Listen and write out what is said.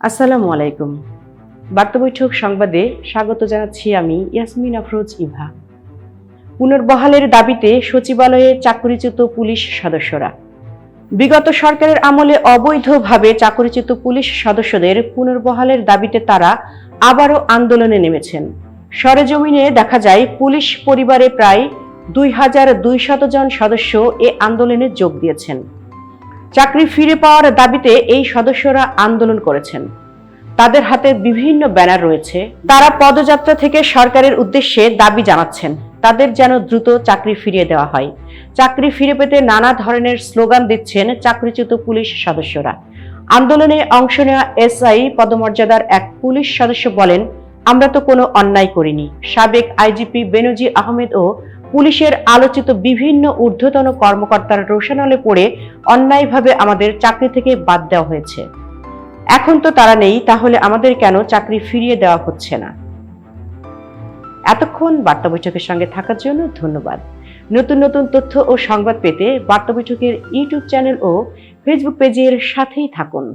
আসসালামু আলাইকুম। বার্তা বৈঠক সংবাদে স্বাগত জানাচ্ছি আমি ইয়াসমিন আফরোজ ইভা। পুনর্বহালের দাবিতে সচিবালয়ে চাকরিচ্যুত পুলিশ সদস্যরা। বিগত সরকারের আমলে অবৈধভাবে চাকরিচ্যুত পুলিশ সদস্যদের পুনর্বহালের দাবিতে তারা আবারও আন্দোলনে নেমেছেন। সরেজমিনে দেখা যায় পুলিশ পরিবারে প্রায় 2200 জন সদস্য এ আন্দোলনে যোগ দিয়েছেন। চাকরি ফিরে পাওয়ার দাবিতে এই সদস্যরা আন্দোলন করেছেন। তাদের হাতে বিভিন্ন ব্যানার রয়েছে। তারা পদযাত্রা থেকে সরকারের উদ্দেশ্যে দাবি জানাচ্ছেন তাদের যেন দ্রুত চাকরি ফিরিয়ে দেওয়া হয়। চাকরি ফিরে পেতে নানা ধরনের স্লোগান দিচ্ছেন চাকরিচ্যুত পুলিশ সদস্যরা। আন্দোলনে অংশ নেওয়া এসআই পদমর্যাদার এক পুলিশ সদস্য বলেন, আমরা তো কোনো অন্যায় করিনি। সাবেক আইজিপি বেনজির আহমেদ ও পুলিশের আলোচিত বিভিন্ন ঊর্ধ্বতন কর্মকর্তার রোষানলে পড়ে অন্যায়ভাবে আমাদের চাকরি থেকে বাদ দেওয়া হয়েছে। এখন তো তারা নেই, তাহলে আমাদের কেন চাকরি ফিরিয়ে দেওয়া হচ্ছে না? এতক্ষণ বার্তা বৈঠকের সঙ্গে থাকার জন্য ধন্যবাদ। নতুন নতুন তথ্য ও সংবাদ পেতে বার্তা বৈঠকের ইউটিউব চ্যানেল ও ফেসবুক পেজের সাথেই থাকুন।